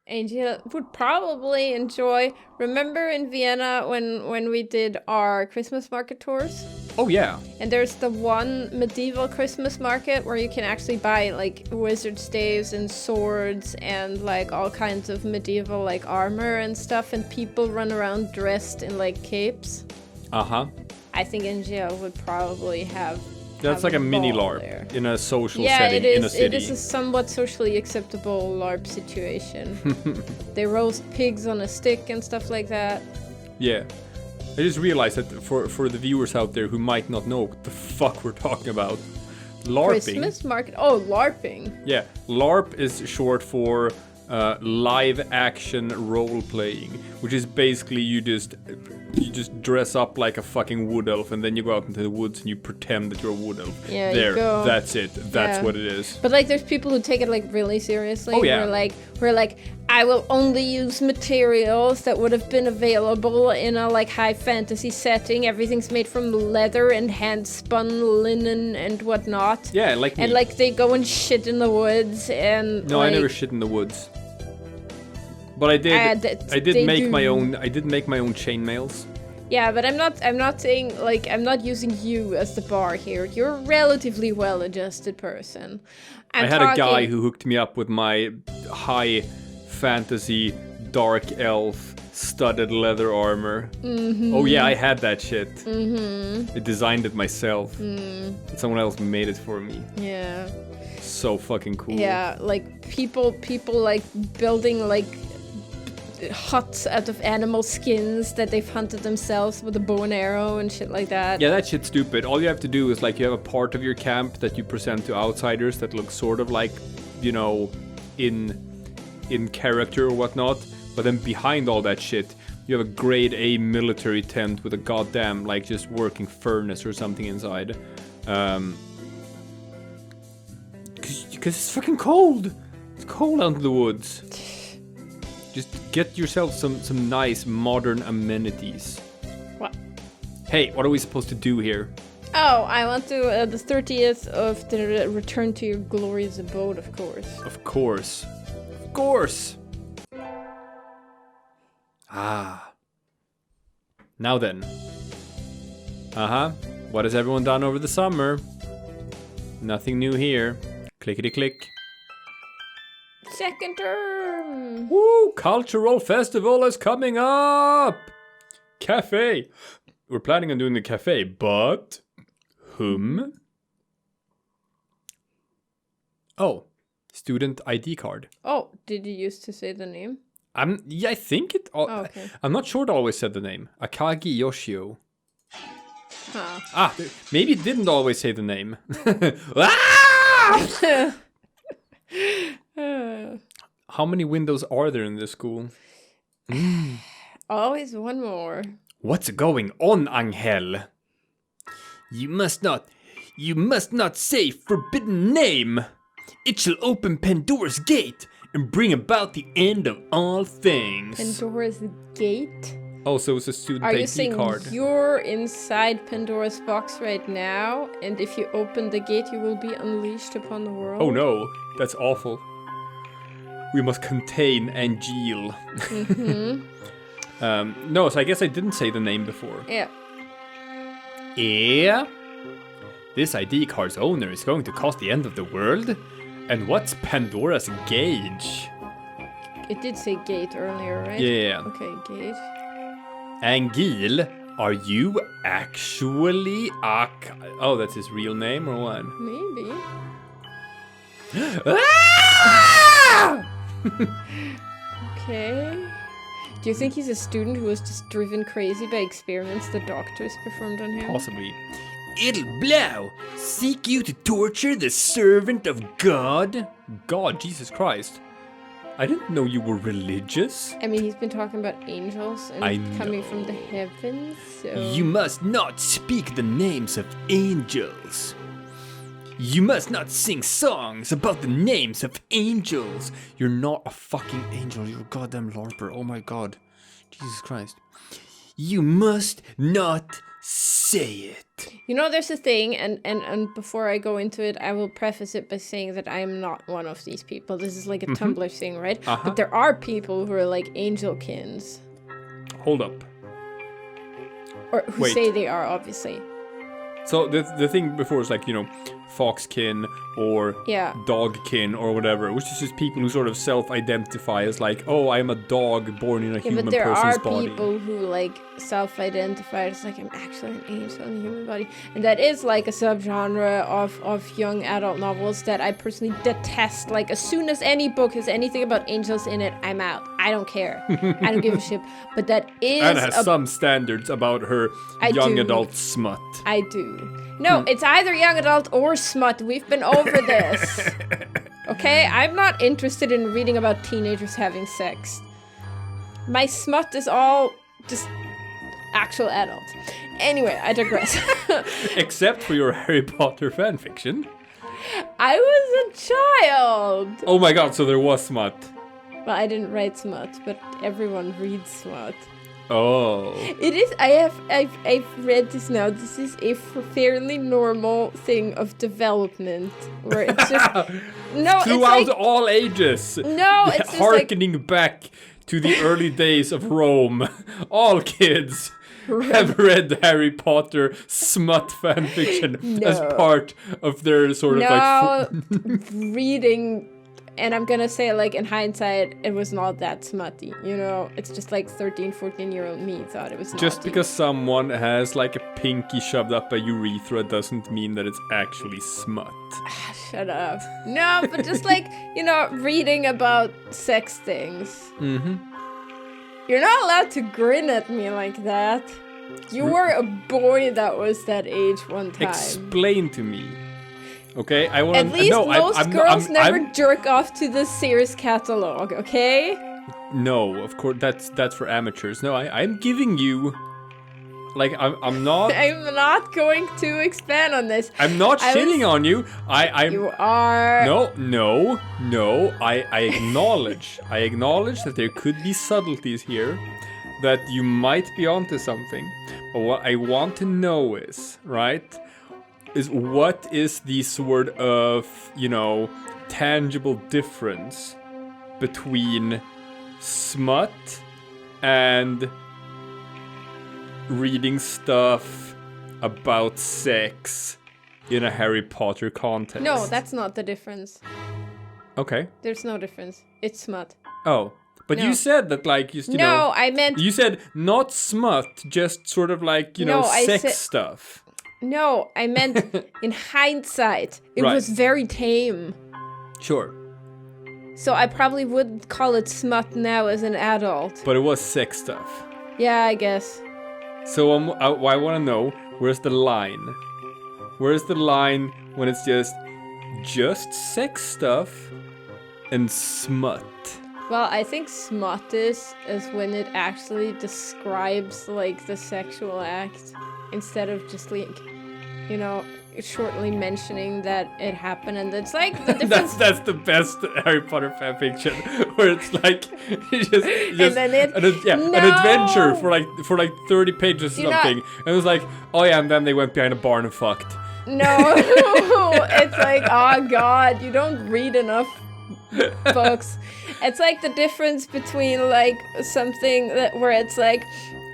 Angel would probably enjoy. Remember in Vienna when we did our Christmas market tours? Oh yeah. And there's the one medieval Christmas market where you can actually buy like wizard staves and swords and like all kinds of medieval like armor and stuff, and people run around dressed in like capes. Uh-huh. I think Angel would probably have That's like a mini LARP there. in a social Yeah, setting it is. in a city. It is a somewhat socially acceptable LARP situation. They roast pigs on a stick and stuff like that. Yeah. I just realized that for the viewers out there who might not know what the fuck we're talking about, LARPing. Christmas market. Oh, LARPing. Yeah, LARP is short for live action role playing, which is basically you just dress up like a fucking wood elf and then you go out into the woods and you pretend that you're a wood elf. Yeah, there, you go. that's it. That's Yeah. what it is. But like, there's people who take it like really seriously. Oh, yeah. Who are like, I will only use materials that would have been available in a like high fantasy setting. Everything's made from leather and hand spun linen and whatnot. Yeah, like me. And like they go and shit in the woods and. No, like, I never shit in the woods. But I did. I did they make do. my own. I did make my own chainmails. Yeah, but I'm not saying like I'm not using you as the bar here. You're a relatively well-adjusted person. I had a guy who hooked me up with my high fantasy dark elf studded leather armor. Mm-hmm. Oh yeah, I had that shit. Mm-hmm. I designed it myself. And someone else made it for me. Yeah. So fucking cool. Yeah, like people like building like huts out of animal skins that they've hunted themselves with a bow and arrow and shit like that. Yeah, that shit's stupid. All you have to do is like you have a part of your camp that you present to outsiders that looks sort of like, you know, in character or whatnot. But then behind all that shit, you have a grade A military tent with a goddamn like just working furnace or something inside. Because it's fucking cold. It's cold out in the woods. Just get yourself some nice modern amenities. What? Hey, what are we supposed to do here? Oh, I want to the 30th of the Return to Your Glorious Abode, of course. Of course. Of course. Ah. Now then. Uh-huh. What has everyone done over the summer? Nothing new here. Clickety click. Second term. Woo! Cultural festival is coming up! Cafe! We're planning on doing the cafe, but... Oh, student ID card. Oh, did you used to say the name? Yeah, I think it... Okay. I'm not sure it always said the name. Akagi Yoshio. Huh. Maybe it didn't always say the name. Ah! How many windows are there in this school? Always one more. What's going on, Angel? You must not say forbidden name. It shall open Pandora's gate and bring about the end of all things. Pandora's gate? Oh, so it's a student Are ID you saying card. you're inside Pandora's box right now, and if you open the gate, you will be unleashed upon the world? Oh no, that's awful. We must contain Angel. Mm-hmm. No, so I guess I didn't say the name before. Yeah. Yeah? This ID card's owner is going to cause the end of the world? And what's Pandora's gauge? It did say gate earlier, right? Yeah. Okay, gate. Angel, are you actually Oh, that's his real name or what? Maybe. Ah! Okay. Do you think he's a student who was just driven crazy by experiments the doctors performed on him? Possibly. It'll blow. Seek you to torture the servant of God? God, Jesus Christ. I didn't know you were religious. I mean, he's been talking about angels and coming from the heavens, so... You must not speak the names of angels. You must not sing songs about the names of angels. You're not a fucking angel, you're a goddamn LARPer. Oh my god. Jesus Christ. You must not Say it. You know, there's a thing, and before I go into it, I will preface it by saying that I am not one of these people. This is like a Tumblr thing, right? But there are people who are like angelkins. Hold up. Or who say they are, obviously. So the thing before is like, you know, foxkin or dogkin or whatever, which is just people who sort of self-identify as like, oh, I'm a dog born in a human person's body. But there are people who like self-identify as like, I'm actually an angel in a human body. And that is like a subgenre of young adult novels that I personally detest. Like, as soon as any book has anything about angels in it, I'm out. I don't care. I don't give a shit. But that is... Anna has some standards about her young adult smut. I do. No, it's either young adult or smut. We've been over this. Okay? I'm not interested in reading about teenagers having sex. My smut is all just actual adults. Anyway, I digress. Except for your Harry Potter fanfiction. I was a child. Oh my god, so there was smut. Well, I didn't write smut, but everyone reads smut. Oh. It is. I've read this now. This is a fairly normal thing of development, where it's just throughout it's like, all ages. No, it's just harkening back to the early days of Rome. All kids have read Harry Potter smut fanfiction as part of their sort of like reading. And I'm gonna say, like, in hindsight, it was not that smutty, you know? It's just like 13, 14-year-old me thought it was naughty. Just because someone has, like, a pinky shoved up a urethra doesn't mean that it's actually smut. Shut up. No, but just, like, you know, reading about sex things. Mm-hmm. You're not allowed to grin at me like that. You were a boy that was that age one time. Explain to me. Okay, I want to. At least most girls never jerk off to the Sears catalog. Okay. No, of course that's for amateurs. No, I'm giving you, like, I'm not. I'm not going to expand on this. I'm not shitting on you. You are. No. I acknowledge. I acknowledge that there could be subtleties here, that you might be onto something. But what I want to know is, right? Is what is the sort of, you know, tangible difference between smut and reading stuff about sex in a Harry Potter context? No, that's not the difference. Okay. There's no difference. It's smut. Oh. But you said that, like, you know... No, I meant... You said not smut, just sort of like, you know, sex stuff. No, I meant in hindsight, it was very tame. Sure. So I probably would call it smut now as an adult. But it was sex stuff. Yeah, I guess. So I want to know, where's the line? Where's the line when it's just sex stuff and smut? Well, I think smut is when it actually describes, like, the sexual act. Instead of just, like, you know, shortly mentioning that it happened, and it's like the difference. that's the best Harry Potter fanfiction, where it's like just and then an adventure for like 30 pages or something, and it was like, oh yeah, and then they went behind a barn and fucked. No, it's like, oh god, you don't read enough books. It's like the difference between, like, something where it's like.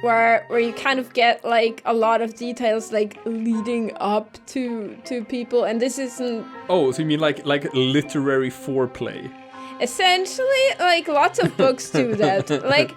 Where you kind of get, like, a lot of details, like, leading up to people, and this isn't... Oh, so you mean like literary foreplay? Essentially, like, lots of books do that. Like,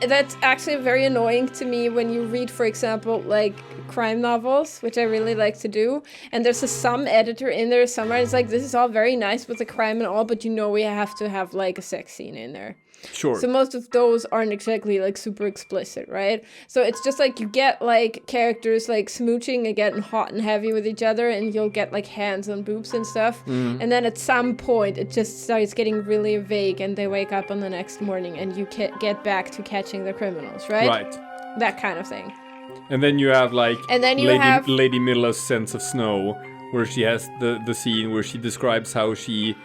that's actually very annoying to me when you read, for example, like, crime novels, which I really like to do, and there's some editor in there somewhere, it's like, this is all very nice with the crime and all, but you know we have to have, like, a sex scene in there. Sure. So most of those aren't exactly, like, super explicit, right? So it's just like you get, like, characters, like, smooching and getting hot and heavy with each other, and you'll get, like, hands on boobs and stuff. And then at some point it just starts getting really vague, and they wake up on the next morning and you get back to catching the criminals, right? Right. That kind of thing. And then you have, like, Lady Milla's Sense of Snow, where she has the scene where she describes how she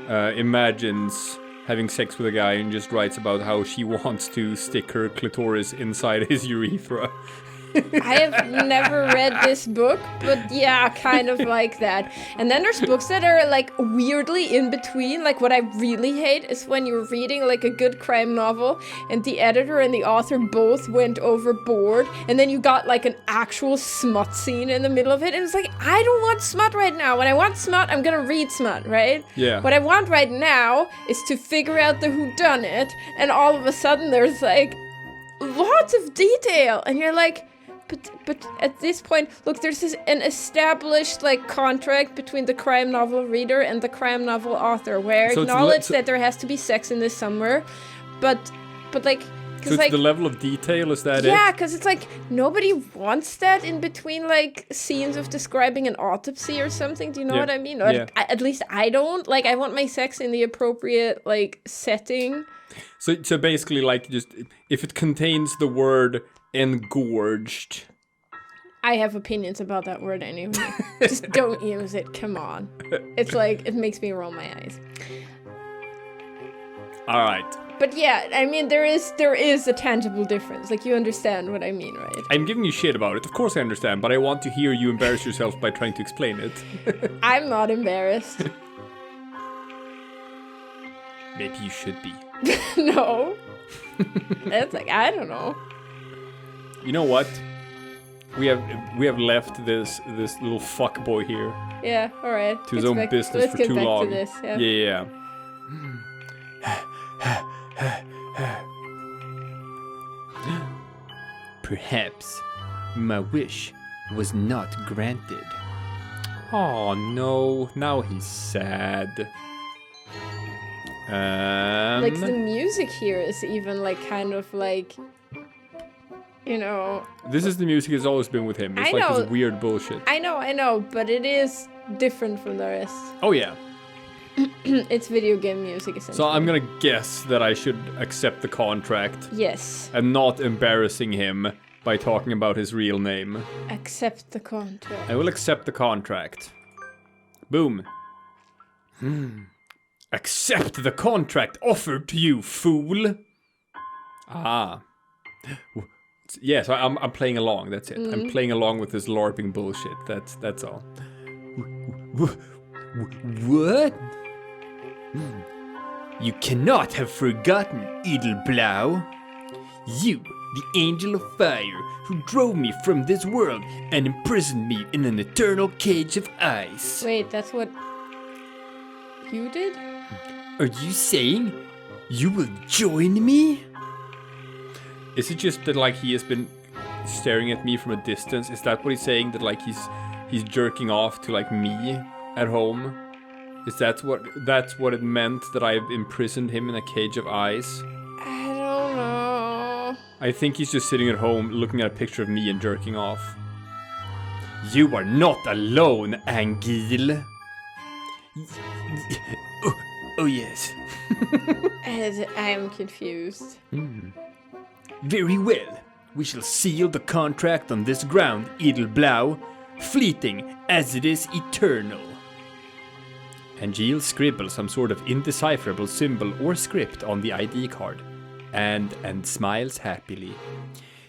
imagines having sex with a guy and just writes about how she wants to stick her clitoris inside his urethra. I have never read this book, but yeah, kind of like that. And then there's books that are like weirdly in between. Like what I really hate is when you're reading like a good crime novel and the editor and the author both went overboard, and then you got like an actual smut scene in the middle of it. And it's like, I don't want smut right now. When I want smut, I'm gonna read smut, right? Yeah. What I want right now is to figure out the whodunit, and all of a sudden there's like lots of detail, and you're like, but at this point, look, there's an established like contract between the crime novel reader and the crime novel author, where I acknowledge that there has to be sex in this somewhere, but like, so it's like, the level of detail, is that it? Yeah, because it's like nobody wants that in between like scenes of describing an autopsy or something. Do you know what I mean? Or at least I don't. Like, I want my sex in the appropriate like setting. So basically, like, just if it contains the word engorged. I have opinions about that word anyway. Just don't use it. Come on. It's like, it makes me roll my eyes. All right. But yeah, I mean, there is a tangible difference. Like, you understand what I mean, right? I'm giving you shit about it. Of course I understand, but I want to hear you embarrass yourself by trying to explain it. I'm not embarrassed. Maybe you should be. No. It's like, I don't know. You know what? We have left this little fuckboy here. Yeah, all right. To his own business for too long. Let's get back to this, yeah. Perhaps my wish was not granted. Oh no, now he's sad. Like, the music here is even like kind of like, you know. This is the music that's always been with him. It's like this weird bullshit. I know, but it is different from the rest. Oh yeah. It's video game music, essentially. So I'm gonna guess that I should accept the contract. Yes. And not embarrassing him by talking about his real name. Accept the contract. I will accept the contract. Boom. Accept the contract offered to you, fool. Ah. Yeah, so I'm playing along, that's it. I'm playing along with this LARPing bullshit. That's all. What? You cannot have forgotten, Edelblau. You, the angel of fire, who drove me from this world and imprisoned me in an eternal cage of ice. Wait, that's what you did? Are you saying you will join me? Is it just that, like, he has been staring at me from a distance? Is that what he's saying? That, like, he's jerking off to, like, me at home? Is that's what it meant, that I've imprisoned him in a cage of ice? I don't know. I think he's just sitting at home looking at a picture of me and jerking off. You are not alone, Angil. Oh yes. I am confused. Very well. We shall seal the contract on this ground, Edelblau, fleeting as it is eternal. Angil scribbles some sort of indecipherable symbol or script on the ID card, and smiles happily.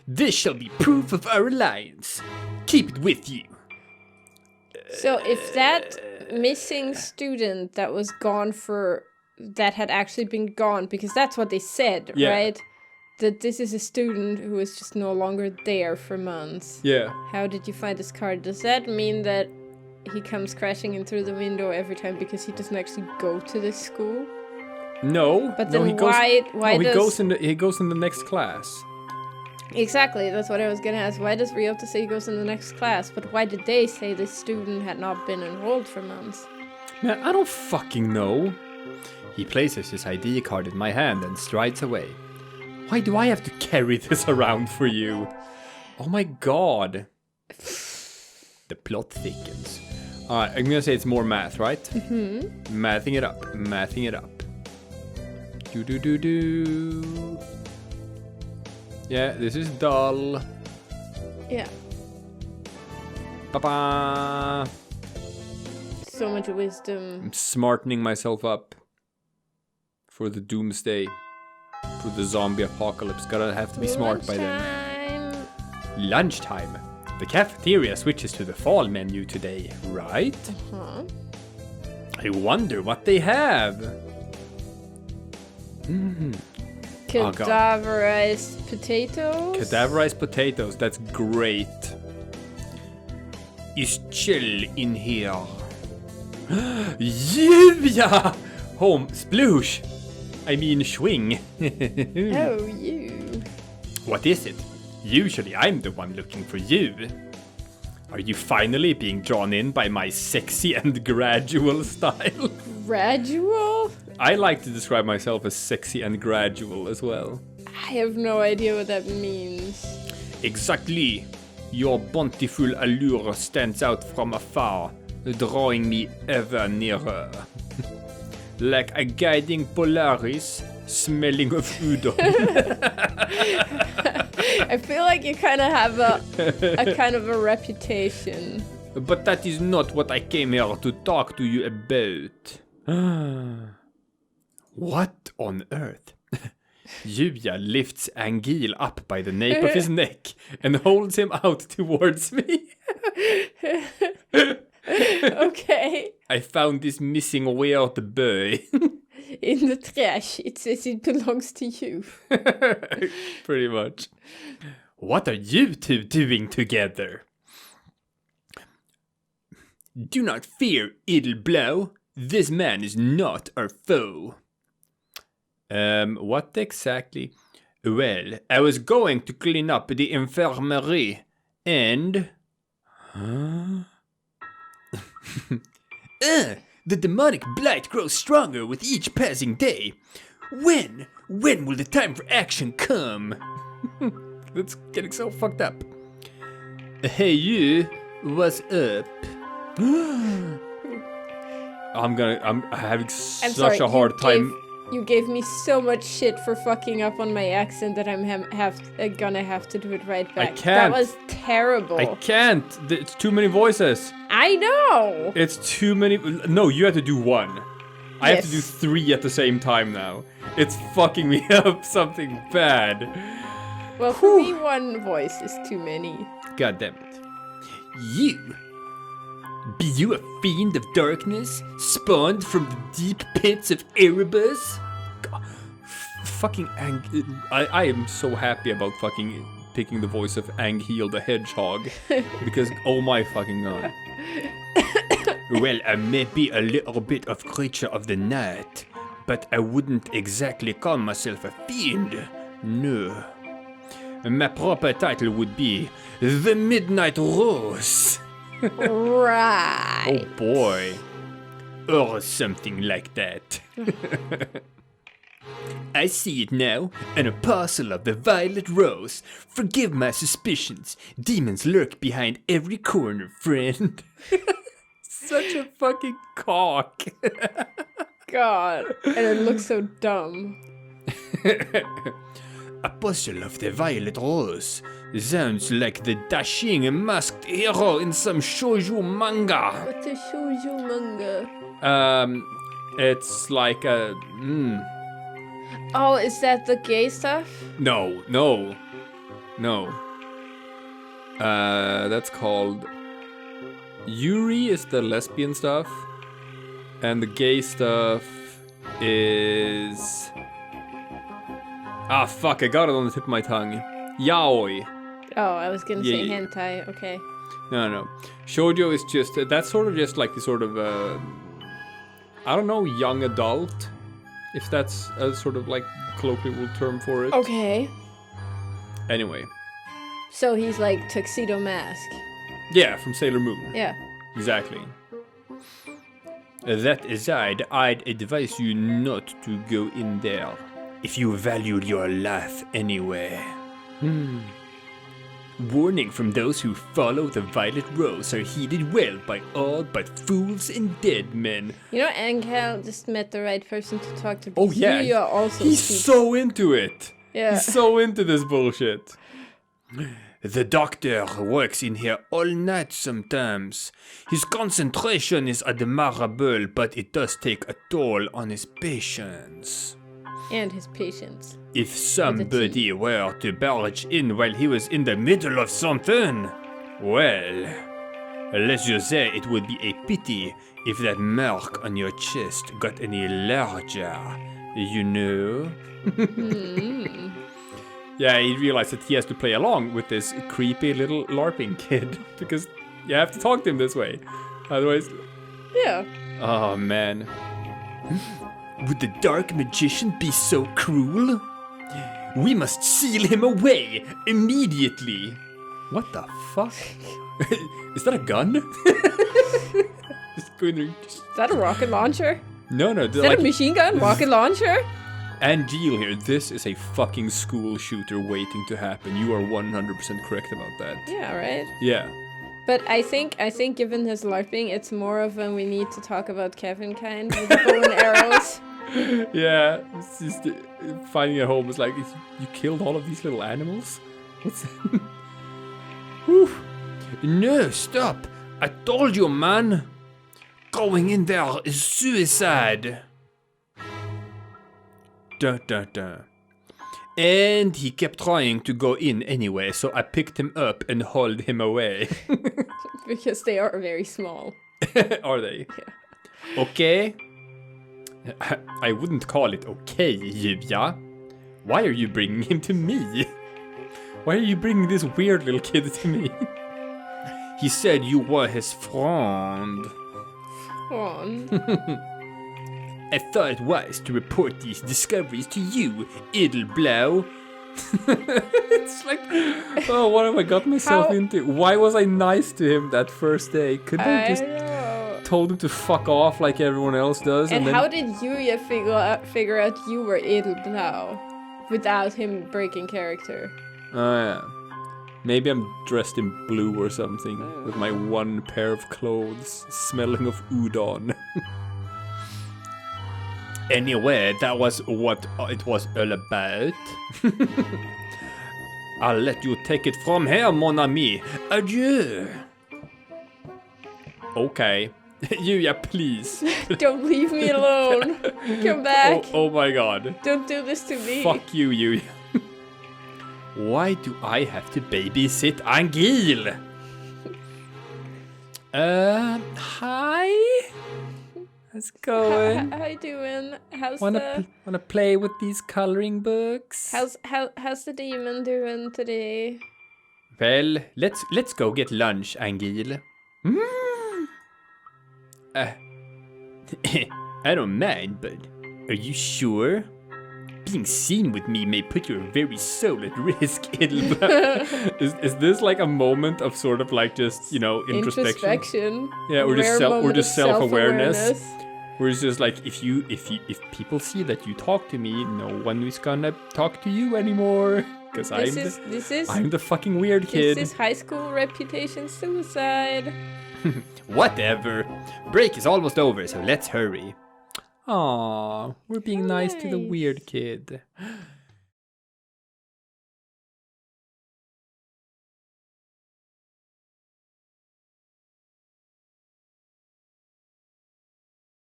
This shall be proof of our alliance. Keep it with you. So if that missing student that was gone that had actually been gone, because that's what they said, right? That this is a student who is just no longer there for months. Yeah. How did you find this card? Does that mean that he comes crashing in through the window every time because he doesn't actually go to this school? No. But then he goes, he goes in the next class. Exactly, that's what I was gonna ask. Why does Rialto say he goes in the next class? But why did they say this student had not been enrolled for months? Man, I don't fucking know. He places his ID card in my hand and strides away. Why do I have to carry this around for you? Oh my god. The plot thickens. Alright, I'm gonna say it's more math, right? Mm-hmm. Mathing it up. Do. Yeah, this is dull. Yeah. Ba-ba. So much wisdom. I'm smartening myself up for the doomsday. For the zombie apocalypse. Gotta have to be smart by then. Lunchtime. The cafeteria switches to the fall menu today, right? Huh? I wonder what they have. Cadaverized potatoes? Cadaverized potatoes, that's great. It's chill in here. Julia! Home, sploosh! I mean, swing. Oh, you. What is it? Usually I'm the one looking for you. Are you finally being drawn in by my sexy and gradual style? Gradual? I like to describe myself as sexy and gradual as well. I have no idea what that means. Exactly. Your bountiful allure stands out from afar, drawing me ever nearer. Like a guiding Polaris, smelling of udon. I feel like you kind of have a kind of a reputation. But that is not what I came here to talk to you about. What on earth? Julia lifts Angil up by the nape of his neck and holds him out towards me. Okay. I found this missing weird boy. In the trash. It says it belongs to you. Pretty much. What are you two doing together? Do not fear, Idleblow. This man is not our foe. What exactly? Well, I was going to clean up the infirmary, and... the demonic blight grows stronger with each passing day. When will the time for action come? That's getting so fucked up. Hey you, what's up? I'm having such a hard time. You gave me so much shit for fucking up on my accent that I'm gonna have to do it right back. I can't. That was terrible. I can't. It's too many voices. I know. It's too many. No, you have to do one. I have to do Yes. 3 at the same time now. It's fucking me up something bad. Well, for me, one voice is too many. God damn it. You. Be you a fiend of darkness, spawned from the deep pits of Erebus? God, I am so happy about fucking picking the voice of Angheel the Hedgehog. Because, oh my fucking god. Well, I may be a little bit of creature of the night, but I wouldn't exactly call myself a fiend. No. My proper title would be The Midnight Rose. Right. Oh boy. Or something like that. I see it now, an apostle of the violet rose. Forgive my suspicions. Demons lurk behind every corner, friend. Such a fucking cock. God. And it looks so dumb. Apostle of the Violet Rose. Sounds like the dashing masked hero in some shoujo manga. What's a shoujo manga? It's like a... Oh, is that the gay stuff? No. That's called... Yuri is the lesbian stuff. And the gay stuff is... Ah, fuck, I got it on the tip of my tongue. Yaoi. Oh, I was gonna say Yeah. hentai. Okay. No. Shoujo is just... That's sort of just like the sort of... I don't know, young adult. If that's a sort of like colloquial term for it. Okay. Anyway. So he's like Tuxedo Mask. Yeah, from Sailor Moon. Yeah. Exactly. That aside, I'd advise you not to go in there. If you valued your life anyway. Warning from those who follow the Violet Rose are heeded well by all but fools and dead men. You know, Angel just met the right person to talk to. Oh yeah, Yuya also he's speaks. so into it. Yeah. He's so into this bullshit. The doctor works in here all night sometimes. His concentration is admirable, but it does take a toll on his patients. And his patience. If somebody were to barge in while he was in the middle of something, well, let's just say it would be a pity if that mark on your chest got any larger, you know? Yeah, he realized that he has to play along with this creepy little LARPing kid because you have to talk to him this way. Otherwise... Yeah. Oh, man. Would the dark magician be so cruel? We must seal him away immediately. What the fuck? Is that a gun? Just going to... Is that a rocket launcher? No. Is that a machine gun? Rocket launcher? Angeal here, this is a fucking school shooter waiting to happen. You are 100% correct about that. Yeah, right? Yeah. But I think given his LARPing, it's more of when we need to talk about Kevin kind with the bow and arrows. Yeah, it's just finding a home is like, you killed all of these little animals? What's that? Whew. No, stop. I told you, man. Going in there is suicide. Dun, dun, dun. And he kept trying to go in anyway, so I picked him up and hauled him away. Because they are very small. Are they? Yeah. Okay. I wouldn't call it okay, Julia. Why are you bringing him to me? Why are you bringing this weird little kid to me? He said you were his friend. I thought it wise to report these discoveries to you, Edelblau. It's like, oh, what have I got myself into? Why was I nice to him that first day? Couldn't I just told him to fuck off like everyone else does? And then... how did Yuya figure out you were Edelblau without him breaking character? Oh, yeah. Maybe I'm dressed in blue or something with my one pair of clothes smelling of udon. Anyway, that was what it was all about. I'll let you take it from here, mon ami. Adieu. Okay. Yuya, please. Don't leave me alone. Come back. Oh my god. Don't do this to me. Fuck you, Yuya. Why do I have to babysit Angeal? Hi? How's it going? How you doing? How's Wanna play with these coloring books? How's the demon doing today? Well, let's go get lunch, Angeal. I don't mind, but are you sure? Being seen with me may put your very soul at risk, Edelblau. Is this like a moment of sort of like just, you know, introspection? Yeah, or just self-awareness. Where it's just like if people see that you talk to me, no one is gonna talk to you anymore. Because I'm the fucking weird kid. This is high school reputation suicide. Whatever. Break is almost over, so let's hurry. Aww, we're being nice to the weird kid.